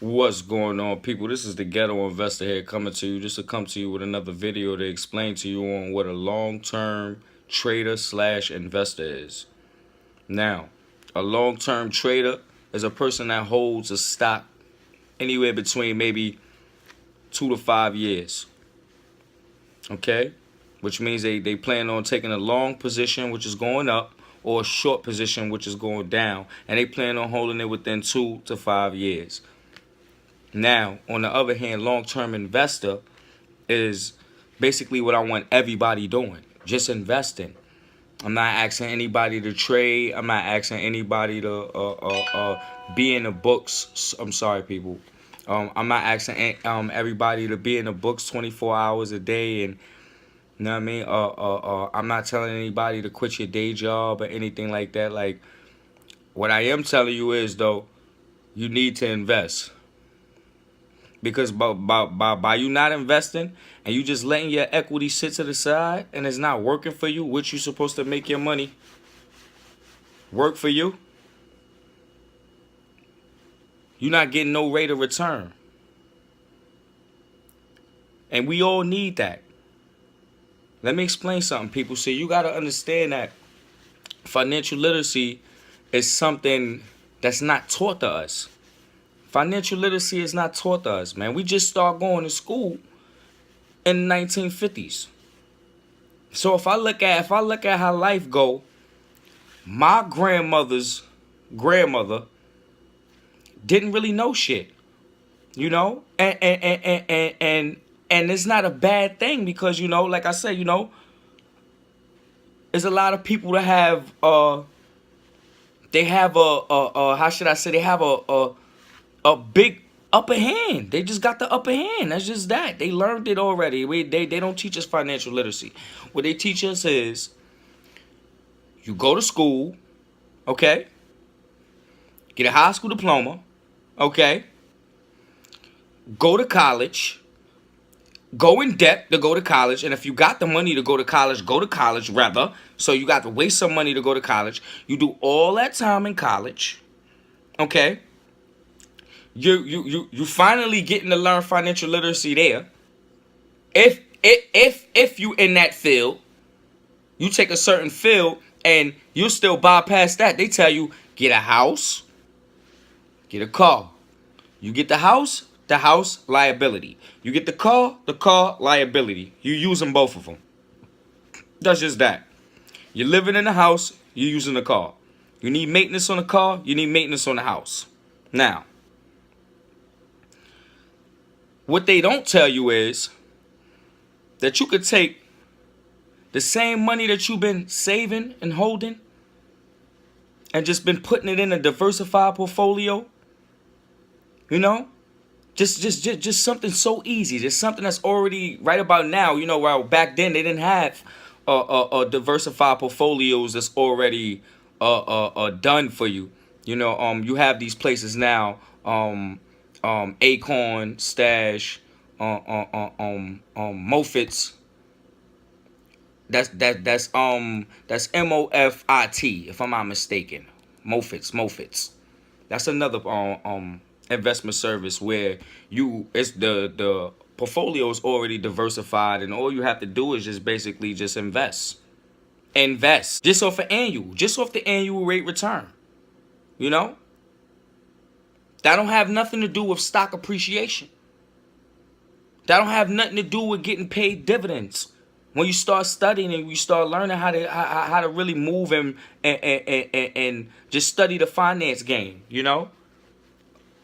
What's going on, people? This is the Ghetto Investor here coming to you. Just to come to you with another video to explain to you on what a long-term trader slash investor is. Now, a long-term trader is a person that holds a stock anywhere between maybe 2 to 5 years. Okay? Which means they plan on taking a long position, which is going up, or a short position, which is going down. And they plan on holding it within 2 to 5 years. Now, on the other hand, long-term investor is basically what I want everybody doing. Just investing. I'm not asking anybody to trade. I'm not asking anybody to be in the books. I'm sorry, people. I'm not asking everybody to be in the books 24 hours a day, and you know what I mean. I'm not telling anybody to quit your day job or anything like that. Like, what I am telling you is though, you need to invest. Because by you not investing and you just letting your equity sit to the side and it's not working for you, which you supposed to make your money work for you, you're not getting no rate of return. And we all need that. Let me explain something, people. So you got to understand that financial literacy is something that's not taught to us. Financial literacy is not taught to us, man. We just start going to school in the 1950s. So if I look at how life go, my grandmother's grandmother didn't really know shit, you know, and it's not a bad thing because, you know, like I said, you know, there's a lot of people that have they have a how should I say, they have a big upper hand. They just got the upper hand. That's just that. They learned it already. They don't teach us financial literacy. What they teach us is you go to school, okay? Get a high school diploma, okay? Go to college. Go in debt to go to college. And if you got the money to go to college rather. So you got to waste some money to go to college. You do all that time in college, okay? You finally getting to learn financial literacy there. If you in that field, you take a certain field and you still bypass that. They tell you get a house, get a car. You get the house liability. You get the car liability. You using both of them. That's just that. You're living in the house, you're using the car. You need maintenance on the car, you need maintenance on the house. Now, what they don't tell you is that you could take the same money that you've been saving and holding and just been putting it in a diversified portfolio. You know? Just something so easy. Just something that's already right about now. You know, while back then they didn't have diversified portfolios that's already done for you. You know, you have these places now. Acorn, Stash, Mofits. That's MOFIT, if I'm not mistaken. Mofits. That's another investment service where it's the portfolio is already diversified and all you have to do is just basically just invest. Just off the annual rate return. You know? That don't have nothing to do with stock appreciation. That don't have nothing to do with getting paid dividends. When you start studying and you start learning how to really move and just study the finance game, you know?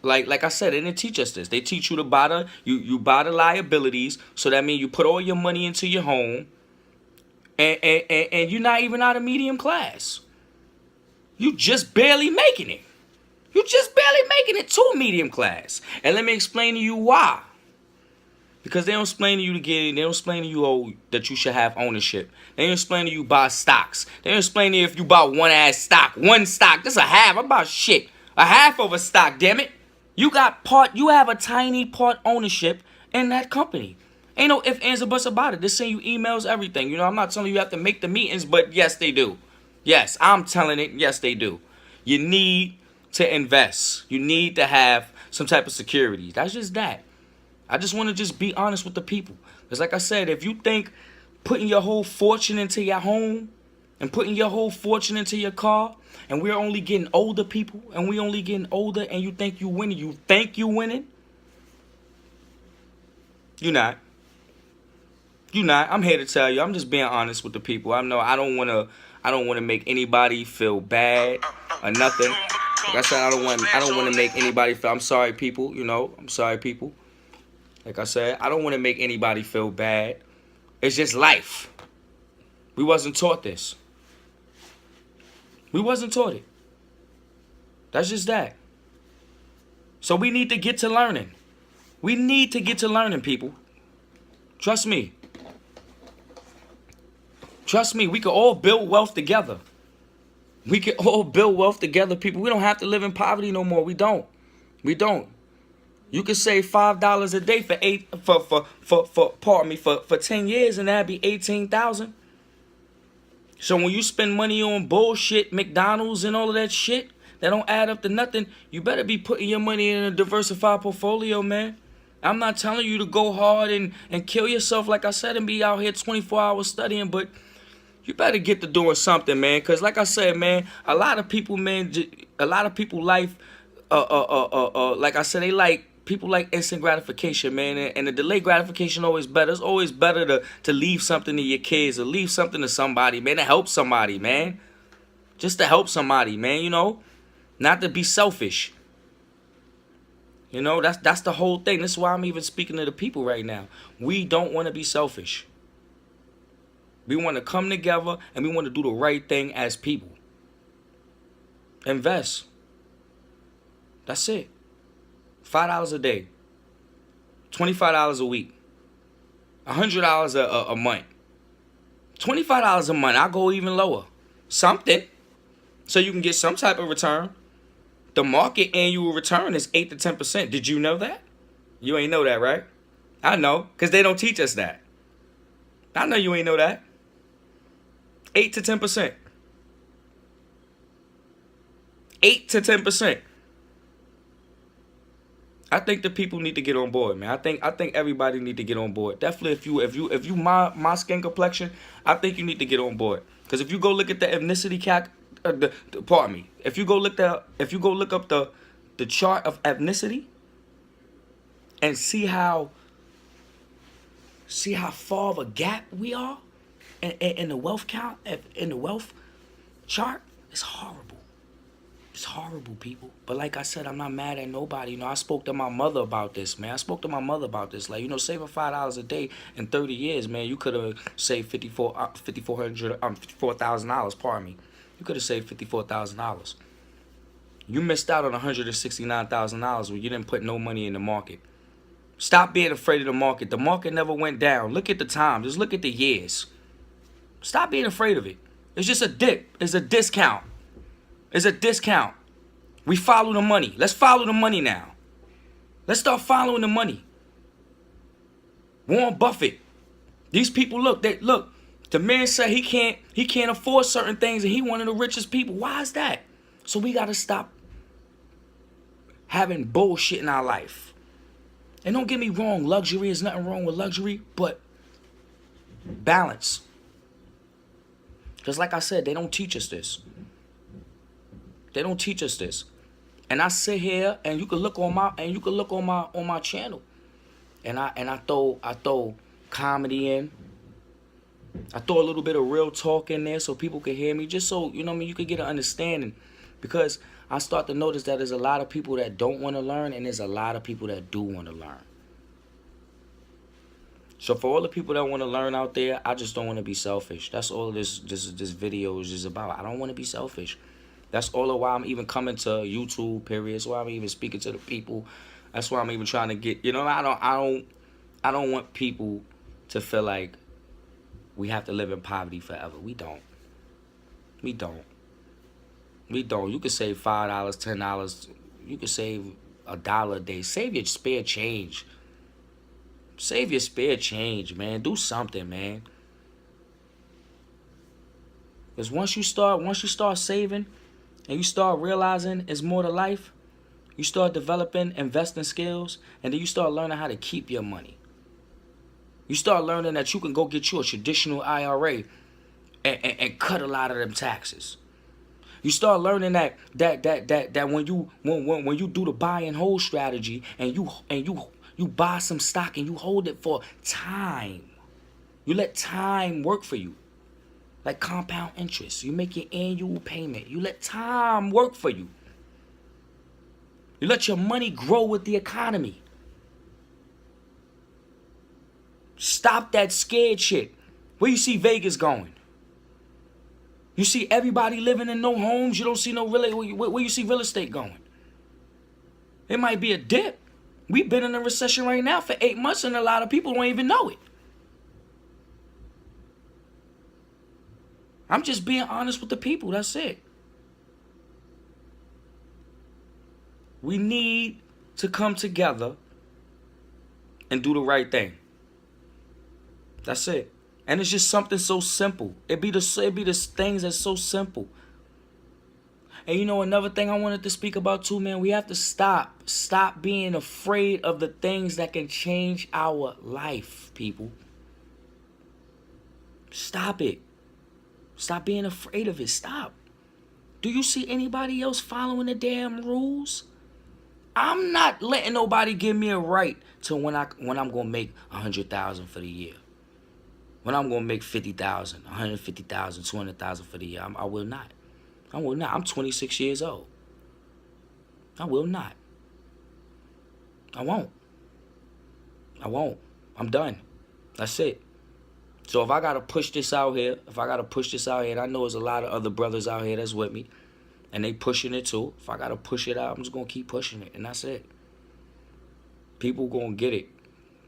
Like I said, they didn't teach us this. They teach you to buy the liabilities. So that means you put all your money into your home and you're not even out of medium class. You just barely making it. You just barely making it to medium class. And let me explain to you why. Because they don't explain to you that you should have ownership. They don't explain to you buy stocks. They don't explain to you if you buy one stock, that's a half. I bought shit. A half of a stock, damn it. You have a tiny part ownership in that company. Ain't no ifs, ands, or buts about it. They send you emails, everything. You know, I'm not telling you have to make the meetings, but yes, they do. Yes, I'm telling it, yes, they do. You need to invest. You need to have some type of security. That's just that. I just want to just be honest with the people. Because like I said, if you think putting your whole fortune into your home and putting your whole fortune into your car, and we're only getting older people, and we only getting older, and you think you winning, you're not. You're not. I'm here to tell you. I'm just being honest with the people. I know I don't want to make anybody feel bad or nothing. Like I said, I don't want to make anybody feel. I'm sorry, people. I'm sorry, people. Like I said, I don't want to make anybody feel bad. It's just life. We wasn't taught this. We wasn't taught it. That's just that. So we need to get to learning. We need to get to learning, people. Trust me. Trust me, we can all build wealth together. We can all build wealth together, people. We don't have to live in poverty no more. We don't. We don't. You can save $5 a day for 10 years, and that'd be 18,000. So when you spend money on bullshit, McDonald's and all of that shit that don't add up to nothing, you better be putting your money in a diversified portfolio, man. I'm not telling you to go hard and kill yourself, like I said, and be out here 24 hours studying, but you better get to doing something, man. Because like I said, man, a lot of people life, like I said, people like instant gratification, man. And the delayed gratification always better. It's always better to leave something to your kids or leave something to somebody, man, to help somebody, man. Just to help somebody, man, Not to be selfish. That's the whole thing. This is why I'm even speaking to the people right now. We don't want to be selfish. We want to come together and we want to do the right thing as people. Invest. That's it. $5 a day. $25 a week. $100 a month. $25 a month. I'll go even lower. Something. So you can get some type of return. The market annual return is 8 to 10%. Did you know that? You ain't know that, right? I know, because they don't teach us that. I know you ain't know that. 8 to 10%. 8 to 10%. I think the people need to get on board, man. I think everybody need to get on board. Definitely, if you my skin complexion, I think you need to get on board. Because if you go look at the ethnicity pardon me. If you go look up the chart of ethnicity and see how far of a gap we are in the wealth count, in the wealth chart, it's horrible. It's horrible, people. But like I said, I'm not mad at nobody. I spoke to my mother about this, man. Like, saving $5 a day in 30 years, man, you could have saved $54,000, pardon me. You could have saved $54,000. You missed out on $169,000 when you didn't put no money in the market. Stop being afraid of the market. The market never went down. Look at the time. Just look at the years. Stop being afraid of it. It's just a dip. It's a discount. It's a discount. We follow the money. Let's follow the money now. Let's start following the money. Warren Buffett. These people, look. The man said he can't afford certain things, and he one of the richest people. Why is that? So we got to stop having bullshit in our life. And don't get me wrong, luxury is nothing wrong with luxury, but balance. Because like I said, they don't teach us this. They don't teach us this. And I sit here, and you can look on my channel, and I throw comedy in. I throw a little bit of real talk in there so people can hear me, just so you could get an understanding. Because I start to notice that there's a lot of people that don't want to learn, and there's a lot of people that do want to learn. So for all the people that want to learn out there, I just don't want to be selfish. That's all this video is just about. I don't want to be selfish. That's all of why I'm even coming to YouTube, period. That's why I'm even speaking to the people. That's why I'm even trying to get, I don't want people to feel like we have to live in poverty forever. We don't. You can save $5, $10. You can save $1 a day. Save your spare change. Save your spare change, man. Do something, man. Because once you start saving, and you start realizing it's more to life, you start developing investing skills, and then you start learning how to keep your money. You start learning that you can go get you a traditional IRA and cut a lot of them taxes. You start learning that when you do the buy and hold strategy and you buy some stock and you hold it for time. You let time work for you. Like compound interest. You make your annual payment. You let time work for you. You let your money grow with the economy. Stop that scared shit. Where you see Vegas going? You see everybody living in no homes. You don't see no where you see real estate going? It might be a dip. We've been in a recession right now for 8 months and a lot of people don't even know it. I'm just being honest with the people. That's it. We need to come together and do the right thing. That's it. And it's just something so simple. It be the things that's so simple. And you know another thing I wanted to speak about too, man, we have to stop being afraid of the things that can change our life, people. Stop it. Stop being afraid of it. Stop. Do you see anybody else following the damn rules? I'm not letting nobody give me a right to when I'm gonna make $100,000 for the year. When I'm gonna make $50,000, $150,000, $200,000 for the year. I will not. I will not. I'm 26 years old. I will not. I won't. I won't. I'm done. That's it. So if I gotta push this out here, and I know there's a lot of other brothers out here that's with me, and they pushing it too. If I gotta push it out, I'm just gonna keep pushing it, and that's it. People gonna get it.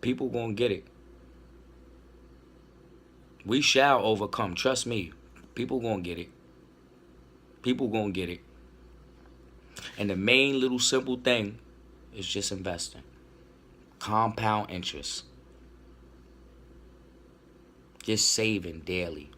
People gonna get it. We shall overcome. Trust me. People gonna get it. People gonna get it. And the main little simple thing is just investing. Compound interest. Just saving daily.